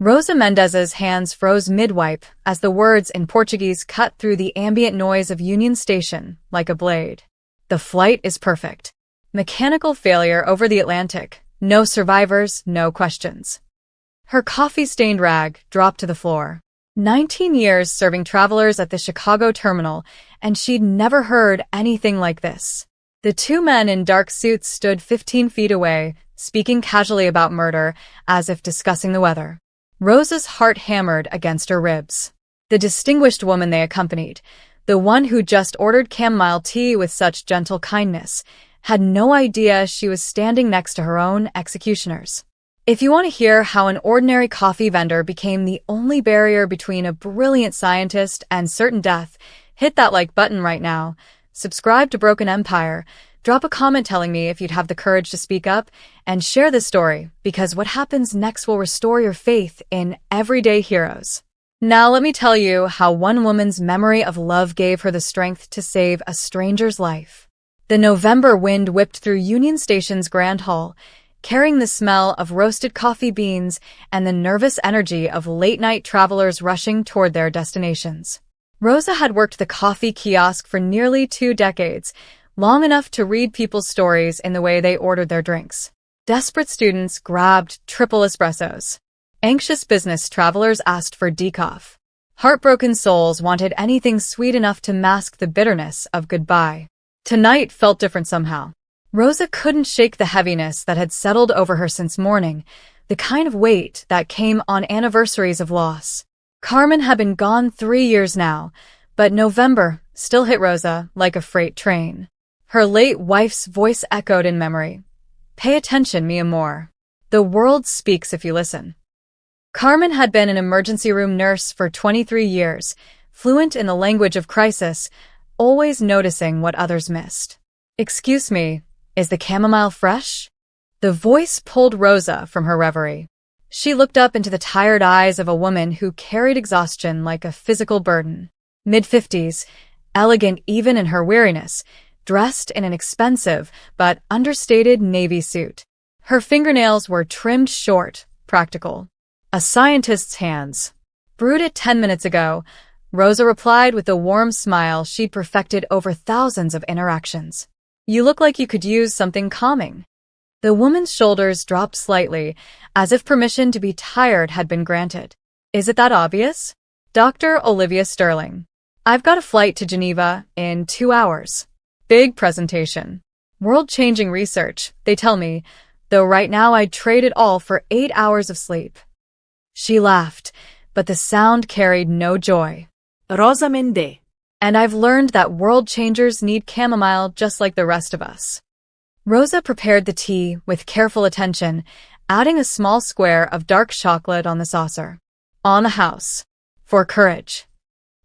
Rosa Mendez's hands froze mid-wipe as the words in Portuguese cut through the ambient noise of Union Station like a blade. The flight is perfect. Mechanical failure over the Atlantic. No survivors, no questions. Her coffee-stained rag dropped to the floor. 19 years serving travelers at the Chicago terminal, and she'd never heard anything like this. The two men in dark suits stood 15 feet away, speaking casually about murder, as if discussing the weather. Rosa's heart hammered against her ribs. The distinguished woman they accompanied, the one who just ordered chamomile tea with such gentle kindness, had no idea she was standing next to her own executioners. If you want to hear how an ordinary coffee vendor became the only barrier between a brilliant scientist and certain death, hit that like button right now. Subscribe to Broken Empire. Drop a comment telling me if you'd have the courage to speak up, and share this story, because what happens next will restore your faith in everyday heroes. Now let me tell you how one woman's memory of love gave her the strength to save a stranger's life. The November wind whipped through Union Station's Grand Hall, carrying the smell of roasted coffee beans and the nervous energy of late-night travelers rushing toward their destinations. Rosa had worked the coffee kiosk for nearly 2 decades, long enough to read people's stories in the way they ordered their drinks. Desperate students grabbed triple espressos. Anxious business travelers asked for decaf. Heartbroken souls wanted anything sweet enough to mask the bitterness of goodbye. Tonight felt different somehow. Rosa couldn't shake the heaviness that had settled over her since morning, the kind of weight that came on anniversaries of loss. Carmen had been gone 3 years now, but November still hit Rosa like a freight train. Her late wife's voice echoed in memory. "Pay attention, mi amor. The world speaks if you listen." Carmen had been an emergency room nurse for 23 years, fluent in the language of crisis, always noticing what others missed. "Excuse me, is the chamomile fresh?" The voice pulled Rosa from her reverie. She looked up into the tired eyes of a woman who carried exhaustion like a physical burden. Mid-50s, elegant even in her weariness, dressed in an expensive but understated navy suit. Her fingernails were trimmed short, practical. "A scientist's hands. Brewed it 10 minutes ago," Rosa replied with the warm smile she'd perfected over thousands of interactions. "You look like you could use something calming." The woman's shoulders dropped slightly, as if permission to be tired had been granted. "Is it that obvious?" "Dr. Olivia Sterling. I've got a flight to Geneva in 2 hours. Big presentation. World-changing research, they tell me, though right now I'd trade it all for 8 hours of sleep." She laughed, but the sound carried no joy. Rosa Mendez. "And I've learned that world changers need chamomile just like the rest of us." Rosa prepared the tea with careful attention, adding a small square of dark chocolate on the saucer. "On the house. For courage."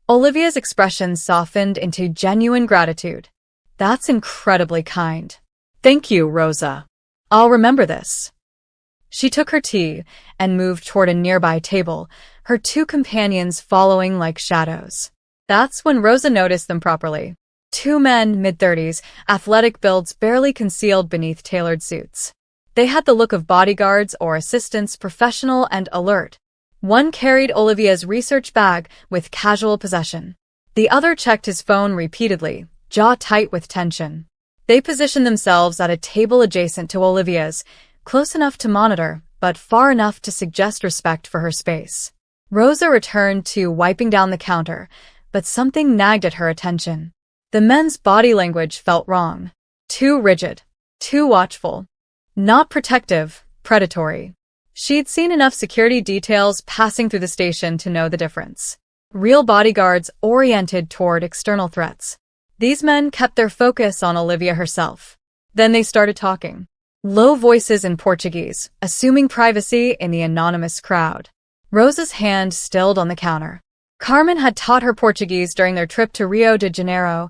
Olivia's expression softened into genuine gratitude. "That's incredibly kind." "Thank you, Rosa. I'll remember this." She took her tea and moved toward a nearby table, her 2 companions following like shadows. That's when Rosa noticed them properly. 2 men, mid-30s, athletic builds barely concealed beneath tailored suits. They had the look of bodyguards or assistants, professional and alert. One carried Olivia's research bag with casual possession. The other checked his phone repeatedly, jaw tight with tension. They positioned themselves at a table adjacent to Olivia's, close enough to monitor, but far enough to suggest respect for her space. Rosa returned to wiping down the counter, but something nagged at her attention. The men's body language felt wrong. Too rigid. Too watchful. Not protective, predatory. She'd seen enough security details passing through the station to know the difference. Real bodyguards oriented toward external threats. These men kept their focus on Olivia herself. Then they started talking. Low voices in Portuguese, assuming privacy in the anonymous crowd. Rosa's hand stilled on the counter. Carmen had taught her Portuguese during their trip to Rio de Janeiro,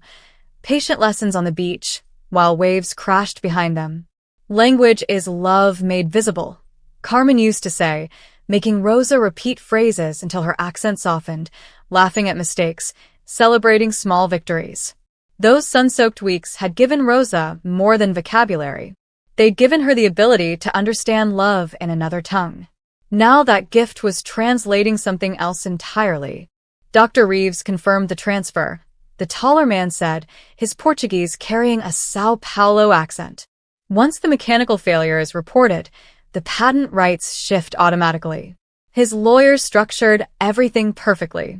patient lessons on the beach, while waves crashed behind them. "Language is love made visible," Carmen used to say, making Rosa repeat phrases until her accent softened, laughing at mistakes, celebrating small victories. Those sun-soaked weeks had given Rosa more than vocabulary. They'd given her the ability to understand love in another tongue. Now that gift was translating something else entirely. Dr. Reeves confirmed the transfer. The taller man said, his Portuguese carrying a São Paulo accent. Once the mechanical failure is reported, the patent rights shift automatically. His lawyers structured everything perfectly.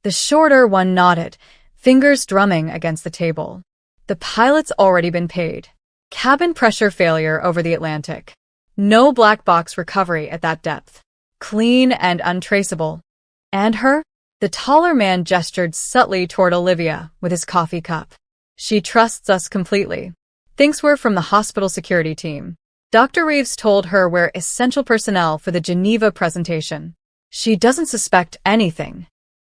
The shorter one nodded, fingers drumming against the table. The pilot's already been paid. Cabin pressure failure over the Atlantic. No black box recovery at that depth. Clean and untraceable. And her? The taller man gestured subtly toward Olivia with his coffee cup. She trusts us completely. Thinks we're from the hospital security team. Dr. Reeves told her we're essential personnel for the Geneva presentation. She doesn't suspect anything.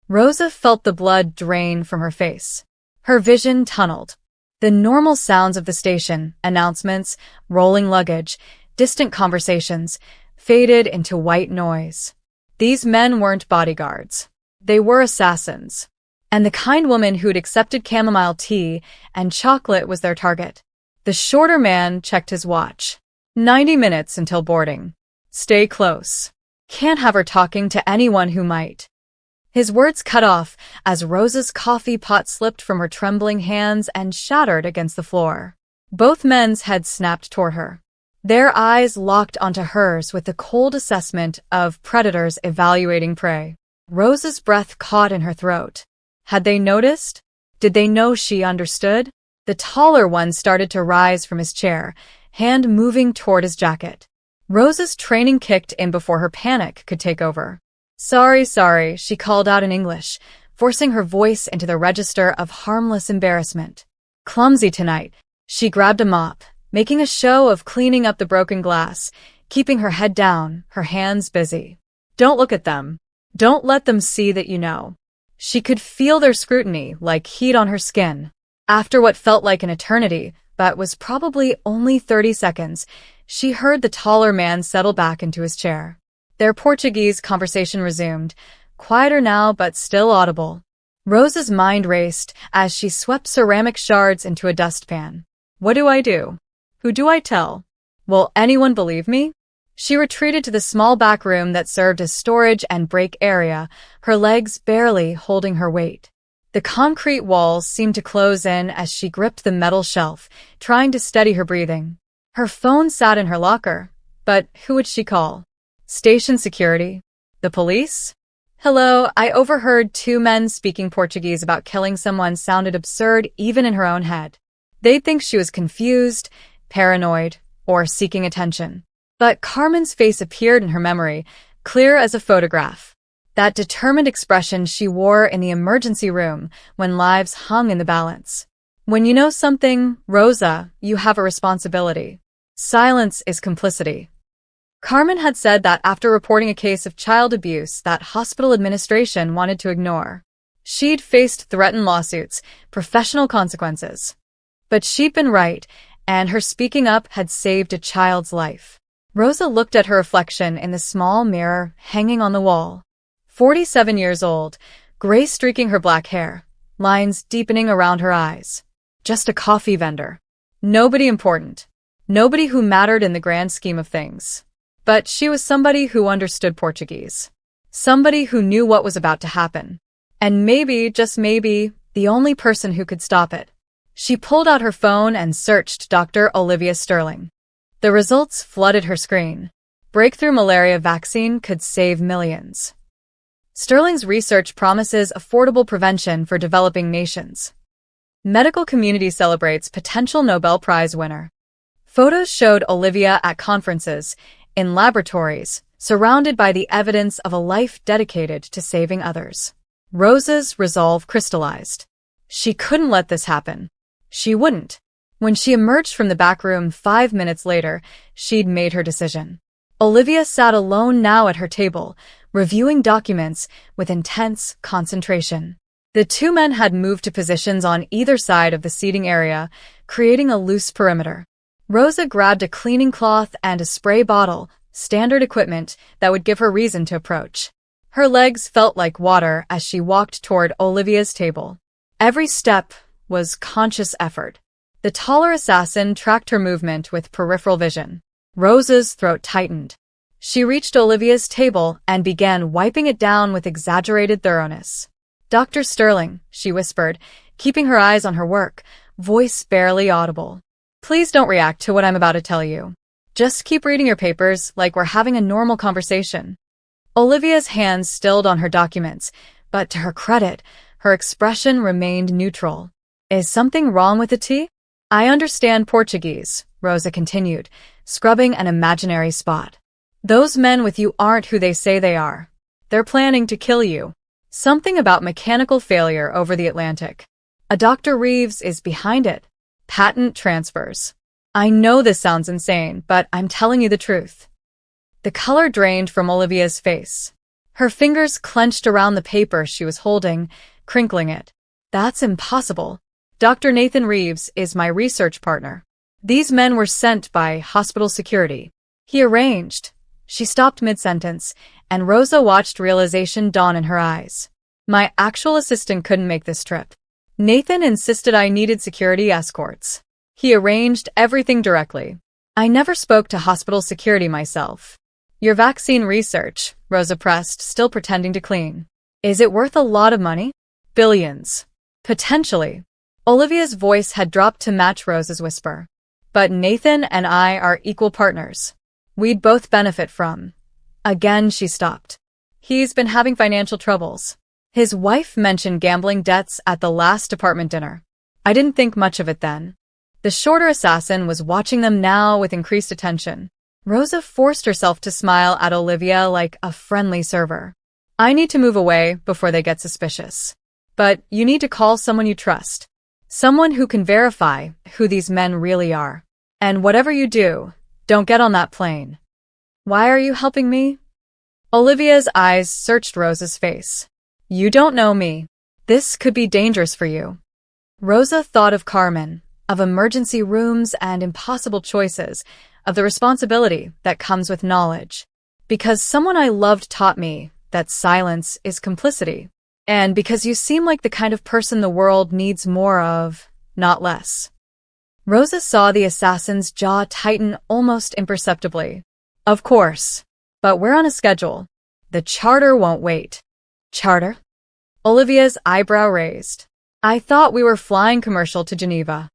Rosa felt the blood drain from her face. Her vision tunneled. The normal sounds of the station, announcements, rolling luggage, distant conversations, faded into white noise. These men weren't bodyguards. They were assassins. And the kind woman who'd accepted chamomile tea and chocolate was their target. The shorter man checked his watch. 90 minutes until boarding. Stay close. Can't have her talking to anyone who might. His words cut off as Rosa's coffee pot slipped from her trembling hands and shattered against the floor. Both men's heads snapped toward her. Their eyes locked onto hers with the cold assessment of predators evaluating prey. Rosa's breath caught in her throat. Had they noticed? Did they know she understood? The taller one started to rise from his chair, hand moving toward his jacket. Rosa's training kicked in before her panic could take over. Sorry, she called out in English, forcing her voice into the register of harmless embarrassment. Clumsy tonight. She grabbed a mop, making a show of cleaning up the broken glass, keeping her head down, her hands busy. Don't look at them. Don't let them see that you know. She could feel their scrutiny like heat on her skin. After what felt like an eternity, but was probably only 30 seconds, she heard the taller man settle back into his chair. Their Portuguese conversation resumed, quieter now but still audible. Rosa's mind raced as she swept ceramic shards into a dustpan. What do I do? Who do I tell? Will anyone believe me? She retreated to the small back room that served as storage and break area, her legs barely holding her weight. The concrete walls seemed to close in as she gripped the metal shelf, trying to steady her breathing. Her phone sat in her locker, but who would she call? Station security? The police? Hello, I overheard two men speaking Portuguese about killing someone sounded absurd even in her own head. They'd think she was confused, paranoid, or seeking attention. But Carmen's face appeared in her memory, clear as a photograph. That determined expression she wore in the emergency room when lives hung in the balance. When you know something, Rosa, you have a responsibility. Silence is complicity. Carmen had said that after reporting a case of child abuse that hospital administration wanted to ignore. She'd faced threatened lawsuits, professional consequences. But she'd been right, and her speaking up had saved a child's life. Rosa looked at her reflection in the small mirror hanging on the wall. 47 years old, gray streaking her black hair, lines deepening around her eyes. Just a coffee vendor. Nobody important. Nobody who mattered in the grand scheme of things. But she was somebody who understood Portuguese. Somebody who knew what was about to happen. And maybe, just maybe, the only person who could stop it. She pulled out her phone and searched Dr. Olivia Sterling. The results flooded her screen. Breakthrough malaria vaccine could save millions. Sterling's research promises affordable prevention for developing nations. Medical community celebrates potential Nobel Prize winner. Photos showed Olivia at conferences, in laboratories, surrounded by the evidence of a life dedicated to saving others. Rosa's resolve crystallized. She couldn't let this happen. She wouldn't. When she emerged from the back room 5 minutes later, she'd made her decision. Olivia sat alone now at her table, reviewing documents with intense concentration. The two men had moved to positions on either side of the seating area, creating a loose perimeter. Rosa grabbed a cleaning cloth and a spray bottle, standard equipment that would give her reason to approach. Her legs felt like water as she walked toward Olivia's table. Every step was conscious effort. The taller assassin tracked her movement with peripheral vision. Rosa's throat tightened. She reached Olivia's table and began wiping it down with exaggerated thoroughness. "Dr. Sterling," she whispered, keeping her eyes on her work, voice barely audible. "Please don't react to what I'm about to tell you. Just keep reading your papers like we're having a normal conversation." Olivia's hands stilled on her documents, but to her credit, her expression remained neutral. "Is something wrong with the tea?" "I understand Portuguese," Rosa continued, scrubbing an imaginary spot. "Those men with you aren't who they say they are. They're planning to kill you. Something about mechanical failure over the Atlantic. A Dr. Reeves is behind it. Patent transfers. I know this sounds insane, but I'm telling you the truth." The color drained from Olivia's face. Her fingers clenched around the paper she was holding, crinkling it. "That's impossible. Dr. Nathan Reeves is my research partner. These men were sent by hospital security. He arranged." She stopped mid-sentence, and Rosa watched realization dawn in her eyes. "My actual assistant couldn't make this trip. Nathan insisted I needed security escorts. He arranged everything directly. I never spoke to hospital security myself." "Your vaccine research," Rosa pressed, still pretending to clean. "Is it worth a lot of money?" "Billions. Potentially." Olivia's voice had dropped to match Rosa's whisper. "But Nathan and I are equal partners. We'd both benefit from." Again she stopped. "He's been having financial troubles. His wife mentioned gambling debts at the last department dinner. I didn't think much of it then." The shorter assassin was watching them now with increased attention. Rosa forced herself to smile at Olivia like a friendly server. "I need to move away before they get suspicious. But you need to call someone you trust. Someone who can verify who these men really are. And whatever you do, don't get on that plane." "Why are you helping me?" Olivia's eyes searched Rosa's face. "You don't know me. This could be dangerous for you." Rosa thought of Carmen, of emergency rooms and impossible choices, of the responsibility that comes with knowledge. "Because someone I loved taught me that silence is complicity. And because you seem like the kind of person the world needs more of, not less." Rosa saw the assassin's jaw tighten almost imperceptibly. "Of course. But we're on a schedule. The charter won't wait." "Charter?" Olivia's eyebrow raised. "I thought we were flying commercial to Geneva."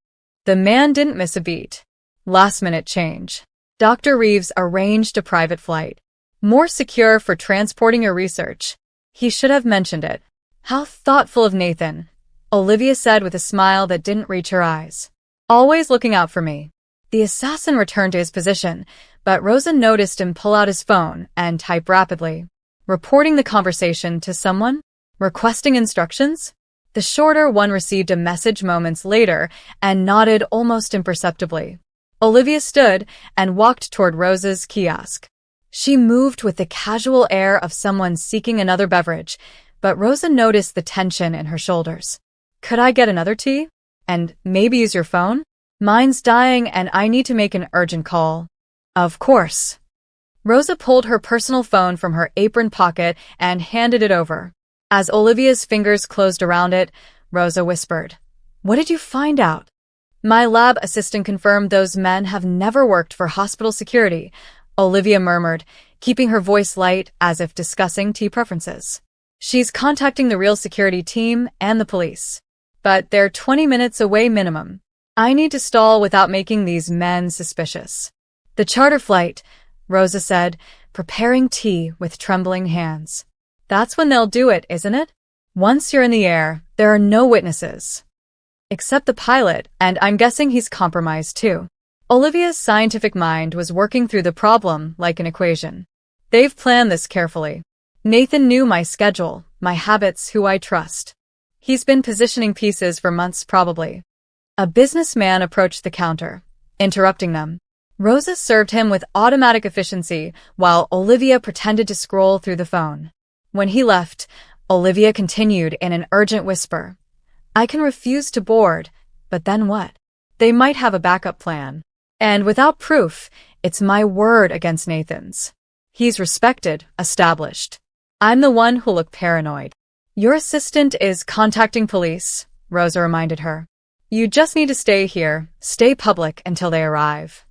The man didn't miss a beat. Last-minute change. Dr. Reeves arranged a private flight. More secure for transporting your research. He should have mentioned it. "How thoughtful of Nathan," Olivia said with a smile that didn't reach her eyes. "Always looking out for me." The assassin returned to his position, but Rosa noticed him pull out his phone and type rapidly. Reporting the conversation to someone? Requesting instructions? The shorter one received a message moments later and nodded almost imperceptibly. Olivia stood and walked toward Rosa's kiosk. She moved with the casual air of someone seeking another beverage, but Rosa noticed the tension in her shoulders. "Could I get another tea? And maybe use your phone? Mine's dying and I need to make an urgent call." "Of course." Rosa pulled her personal phone from her apron pocket and handed it over. As Olivia's fingers closed around it, Rosa whispered, "What did you find out?" "My lab assistant confirmed those men have never worked for hospital security," Olivia murmured, keeping her voice light as if discussing tea preferences. "She's contacting the real security team and the police. But they're 20 minutes away minimum. I need to stall without making these men suspicious." "The charter flight," Rosa said, preparing tea with trembling hands. "That's when they'll do it, isn't it? Once you're in the air, there are no witnesses. Except the pilot, and I'm guessing he's compromised too." Olivia's scientific mind was working through the problem like an equation. "They've planned this carefully. Nathan knew my schedule, my habits, who I trust. He's been positioning pieces for months probably." A businessman approached the counter, interrupting them. Rosa served him with automatic efficiency while Olivia pretended to scroll through the phone. When he left, Olivia continued in an urgent whisper. "I can refuse to board, but then what? They might have a backup plan. And without proof, it's my word against Nathan's. He's respected, established. I'm the one who'll look paranoid." "Your assistant is contacting police," Rosa reminded her. "You just need to stay here, stay public until they arrive."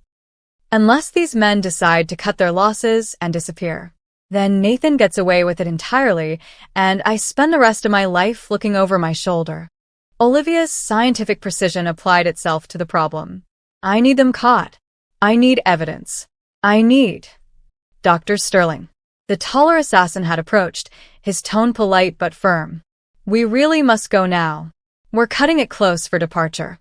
Unless these men decide to cut their losses and disappear. Then Nathan gets away with it entirely, and I spend the rest of my life looking over my shoulder. Olivia's scientific precision applied itself to the problem. I need them caught. I need evidence. I need Dr. Sterling. The taller assassin had approached, his tone polite but firm. We really must go now. We're cutting it close for departure.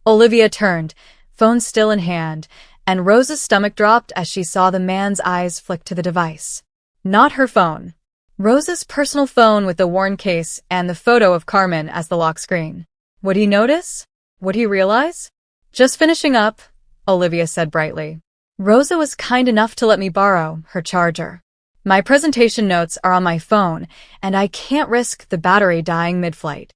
Olivia turned, phone still in hand, and Rosa's stomach dropped as she saw the man's eyes flick to the device. Not her phone. Rosa's personal phone with the worn case and the photo of Carmen as the lock screen. Would he notice? Would he realize? Just finishing up, Olivia said brightly. Rosa was kind enough to let me borrow her charger. My presentation notes are on my phone, and I can't risk the battery dying mid-flight.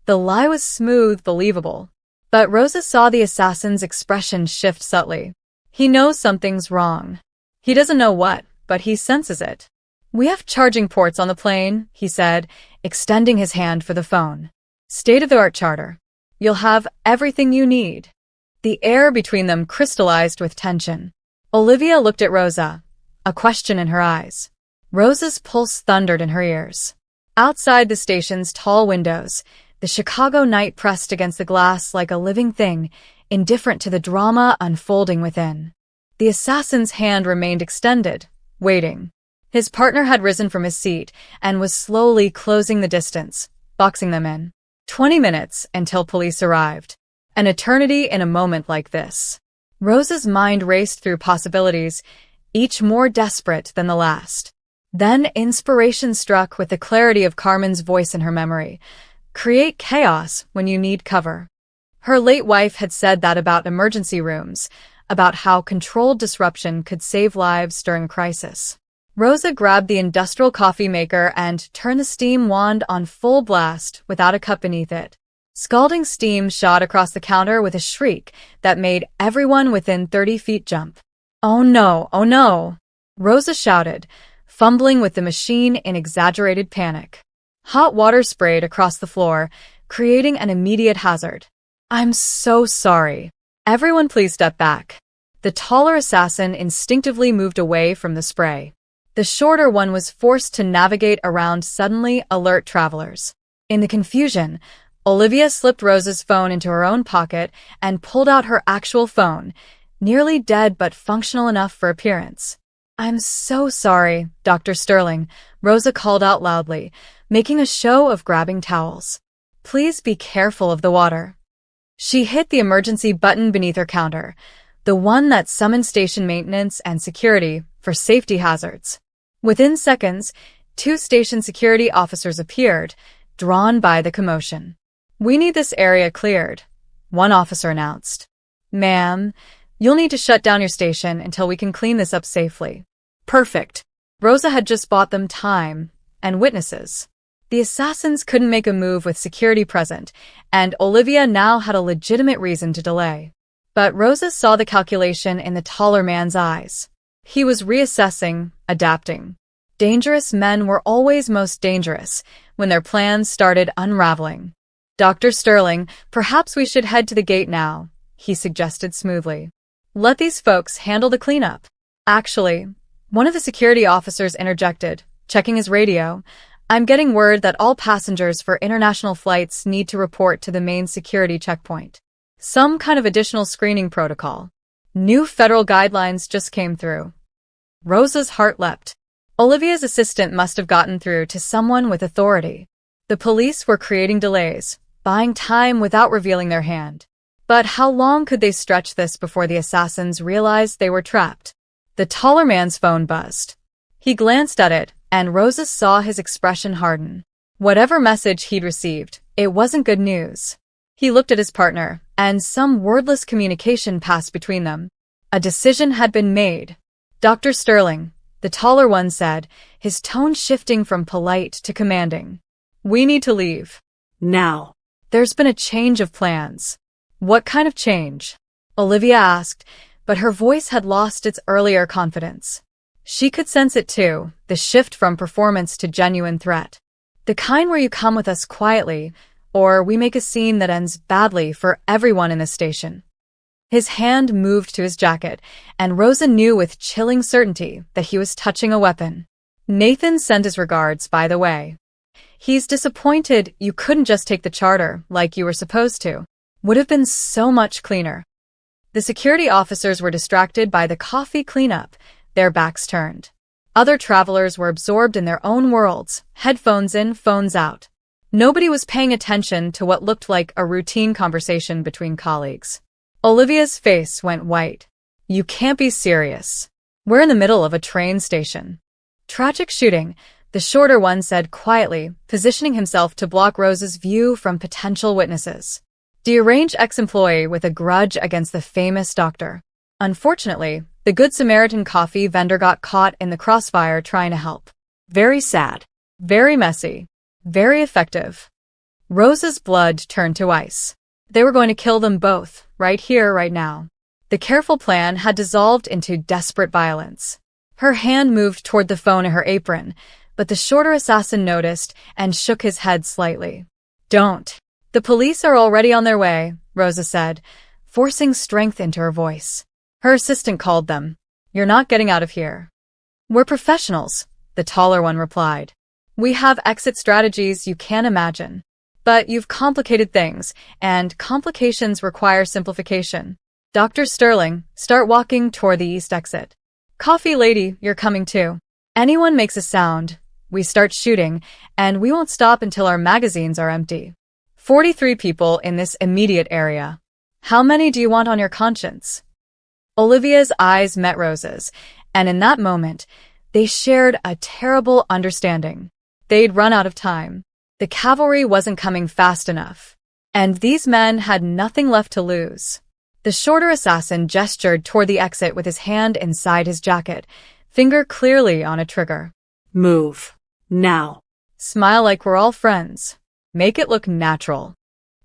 The lie was smooth, believable. But Rosa saw the assassin's expression shift subtly. He knows something's wrong. He doesn't know what, but he senses it. We have charging ports on the plane, he said, extending his hand for the phone. State-of-the-art charter. You'll have everything you need. The air between them crystallized with tension. Olivia looked at Rosa, a question in her eyes. Rosa's pulse thundered in her ears. Outside the station's tall windows, the Chicago night pressed against the glass like a living thing, indifferent to the drama unfolding within. The assassin's hand remained extended, waiting. His partner had risen from his seat and was slowly closing the distance, boxing them in. 20 minutes until police arrived. An eternity in a moment like this. Rosa's mind raced through possibilities, each more desperate than the last. Then inspiration struck with the clarity of Carmen's voice in her memory. Create chaos when you need cover. Her late wife had said that about emergency rooms, about how controlled disruption could save lives during crisis. Rosa grabbed the industrial coffee maker and turned the steam wand on full blast without a cup beneath it. Scalding steam shot across the counter with a shriek that made everyone within 30 feet jump. Oh no, oh no! Rosa shouted, fumbling with the machine in exaggerated panic. Hot water sprayed across the floor, creating an immediate hazard. I'm so sorry. Everyone please step back. The taller assassin instinctively moved away from the spray. The shorter one was forced to navigate around suddenly alert travelers. In the confusion, Olivia slipped Rosa's phone into her own pocket and pulled out her actual phone, nearly dead but functional enough for appearance. I'm so sorry, Dr. Sterling, Rosa called out loudly, making a show of grabbing towels. Please be careful of the water. She hit the emergency button beneath her counter, the one that summoned station maintenance and security for safety hazards. Within seconds, 2 station security officers appeared, drawn by the commotion. We need this area cleared, one officer announced. Ma'am, you'll need to shut down your station until we can clean this up safely. Perfect. Rosa had just bought them time and witnesses. The assassins couldn't make a move with security present, and Olivia now had a legitimate reason to delay. But Rosa saw the calculation in the taller man's eyes. He was reassessing, adapting. Dangerous men were always most dangerous when their plans started unraveling. Dr. Sterling, perhaps we should head to the gate now, he suggested smoothly. Let these folks handle the cleanup. Actually, one of the security officers interjected, checking his radio. I'm getting word that all passengers for international flights need to report to the main security checkpoint. Some kind of additional screening protocol. New federal guidelines just came through. Rosa's heart leapt. Olivia's assistant must have gotten through to someone with authority. The police were creating delays, buying time without revealing their hand. But how long could they stretch this before the assassins realized they were trapped? The taller man's phone buzzed. He glanced at it, and Rosa saw his expression harden. Whatever message he'd received, it wasn't good news. He looked at his partner, and some wordless communication passed between them. A decision had been made. Dr. Sterling, the taller one said, his tone shifting from polite to commanding. We need to leave. Now. There's been a change of plans. What kind of change? Olivia asked, but her voice had lost its earlier confidence. She could sense it too, the shift from performance to genuine threat. The kind where you come with us quietly, or we make a scene that ends badly for everyone in the station. His hand moved to his jacket, and Rosa knew with chilling certainty that he was touching a weapon. Nathan sent his regards, by the way. He's disappointed you couldn't just take the charter like you were supposed to. Would have been so much cleaner. The security officers were distracted by the coffee cleanup, their backs turned. Other travelers were absorbed in their own worlds, headphones in, phones out. Nobody was paying attention to what looked like a routine conversation between colleagues. Olivia's face went white. You can't be serious. We're in the middle of a train station. Tragic shooting, the shorter one said quietly, positioning himself to block Rosa's view from potential witnesses. Deranged ex-employee with a grudge against the famous doctor. Unfortunately, the Good Samaritan coffee vendor got caught in the crossfire trying to help. Very sad. Very messy. Very effective. Rosa's blood turned to ice. They were going to kill them both, right here, right now. The careful plan had dissolved into desperate violence. Her hand moved toward the phone in her apron, but the shorter assassin noticed and shook his head slightly. Don't. The police are already on their way, Rosa said, forcing strength into her voice. Her assistant called them. You're not getting out of here. We're professionals, the taller one replied. We have exit strategies you can't imagine. But you've complicated things, and complications require simplification. Dr. Sterling, start walking toward the east exit. Coffee lady, you're coming too. Anyone makes a sound, we start shooting, and we won't stop until our magazines are empty. 43 people in this immediate area. How many do you want on your conscience? Olivia's eyes met Rosa's, and in that moment, they shared a terrible understanding. They'd run out of time. The cavalry wasn't coming fast enough. And these men had nothing left to lose. The shorter assassin gestured toward the exit with his hand inside his jacket, finger clearly on a trigger. Move. Now. Smile like we're all friends. Make it look natural.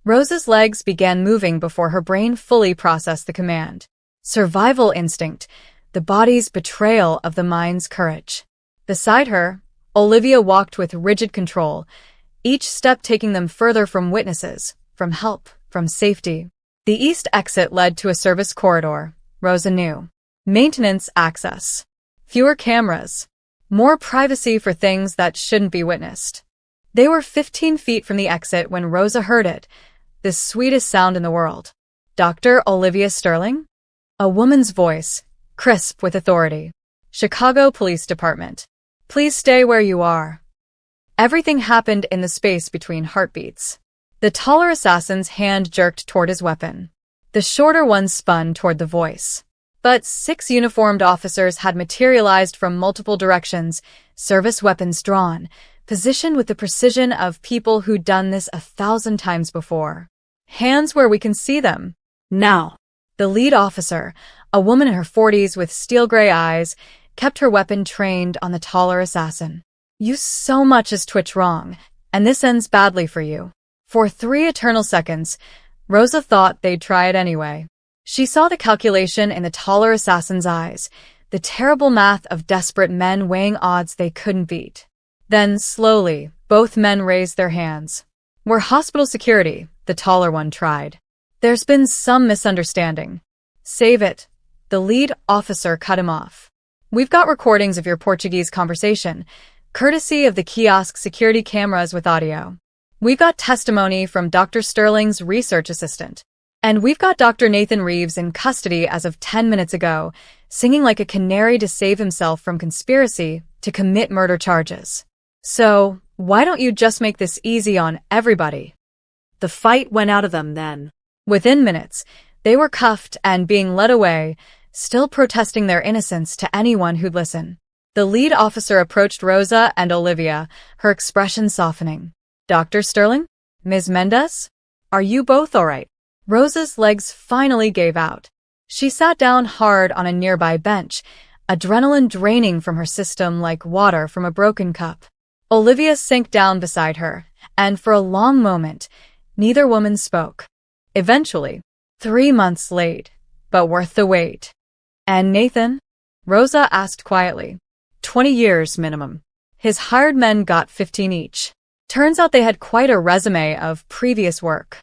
Rosa's legs began moving before her brain fully processed the command. Survival instinct, the body's betrayal of the mind's courage. Beside her, Olivia walked with rigid control, each step taking them further from witnesses, from help, from safety. The east exit led to a service corridor, Rosa knew. Maintenance access. Fewer cameras. More privacy for things that shouldn't be witnessed. They were 15 feet from the exit when Rosa heard it, the sweetest sound in the world. Dr. Olivia Sterling? A woman's voice, crisp with authority. Chicago Police Department. Please stay where you are. Everything happened in the space between heartbeats. The taller assassin's hand jerked toward his weapon. The shorter one spun toward the voice. But 6 uniformed officers had materialized from multiple directions, service weapons drawn, positioned with the precision of people who'd done this 1,000 times before. Hands where we can see them. Now. The lead officer, a woman in her 40s with steel-gray eyes, kept her weapon trained on the taller assassin. You so much as twitch wrong, and this ends badly for you. For 3 eternal seconds, Rosa thought they'd try it anyway. She saw the calculation in the taller assassin's eyes, the terrible math of desperate men weighing odds they couldn't beat. Then, slowly, both men raised their hands. We're hospital security, the taller one tried. There's been some misunderstanding. Save it. The lead officer cut him off. We've got recordings of your Portuguese conversation, courtesy of the kiosk security cameras with audio. We've got testimony from Dr. Sterling's research assistant. And we've got Dr. Nathan Reeves in custody as of 10 minutes ago, singing like a canary to save himself from conspiracy to commit murder charges. So, why don't you just make this easy on everybody? The fight went out of them then. Within minutes, they were cuffed and being led away, still protesting their innocence to anyone who'd listen. The lead officer approached Rosa and Olivia, her expression softening. Dr. Sterling? Ms. Mendez? Are you both all right? Rosa's legs finally gave out. She sat down hard on a nearby bench, adrenaline draining from her system like water from a broken cup. Olivia sank down beside her, and for a long moment, neither woman spoke. Eventually, 3 months late, but worth the wait. And Nathan? Rosa asked quietly. 20 years minimum. His hired men got 15 each. Turns out they had quite a resume of previous work.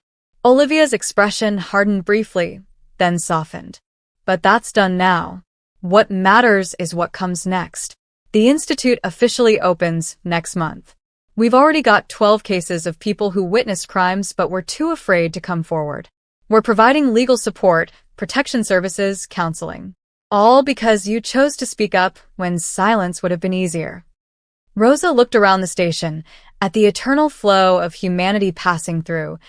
Olivia's expression hardened briefly, then softened. But that's done now. What matters is what comes next. The Institute officially opens next month. We've already got 12 cases of people who witnessed crimes but were too afraid to come forward. We're providing legal support, protection services, counseling. All because you chose to speak up when silence would have been easier. Rosa looked around the station, at the eternal flow of humanity passing through,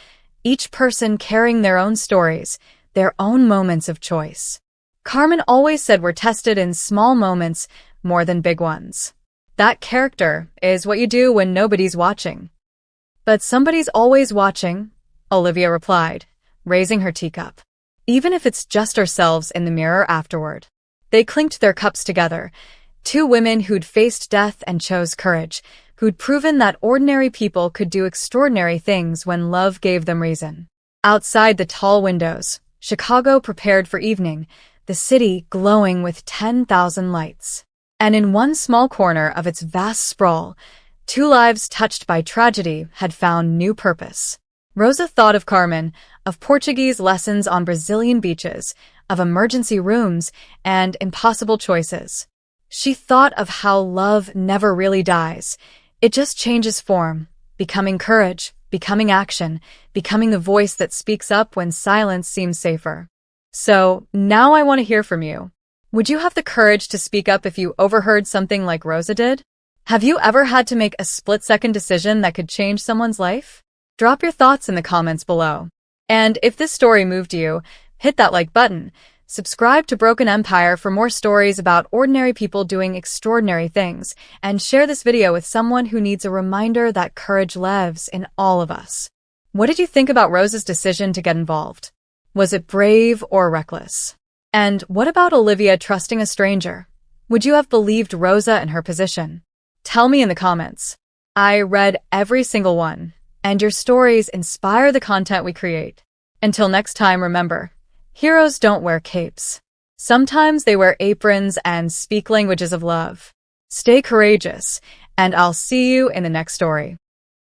each person carrying their own stories, their own moments of choice. Carmen always said we're tested in small moments more than big ones. That character is what you do when nobody's watching. But somebody's always watching, Olivia replied, raising her teacup. Even if it's just ourselves in the mirror afterward. They clinked their cups together, two women who'd faced death and chose courage, who'd proven that ordinary people could do extraordinary things when love gave them reason. Outside the tall windows, Chicago prepared for evening, the city glowing with 10,000 lights. And in one small corner of its vast sprawl, two lives touched by tragedy had found new purpose. Rosa thought of Carmen, of Portuguese lessons on Brazilian beaches, of emergency rooms, and impossible choices. She thought of how love never really dies. It just changes form, becoming courage, becoming action, becoming the voice that speaks up when silence seems safer. So, now I want to hear from you. Would you have the courage to speak up if you overheard something like Rosa did? Have you ever had to make a split-second decision that could change someone's life? Drop your thoughts in the comments below. And if this story moved you, hit that like button. Subscribe to Broken Empire for more stories about ordinary people doing extraordinary things, and share this video with someone who needs a reminder that courage lives in all of us. What did you think about Rosa's decision to get involved? Was it brave or reckless? And what about Olivia trusting a stranger? Would you have believed Rosa in her position? Tell me in the comments. I read every single one, and your stories inspire the content we create. Until next time, remember, heroes don't wear capes. Sometimes they wear aprons and speak languages of love. Stay courageous, and I'll see you in the next story.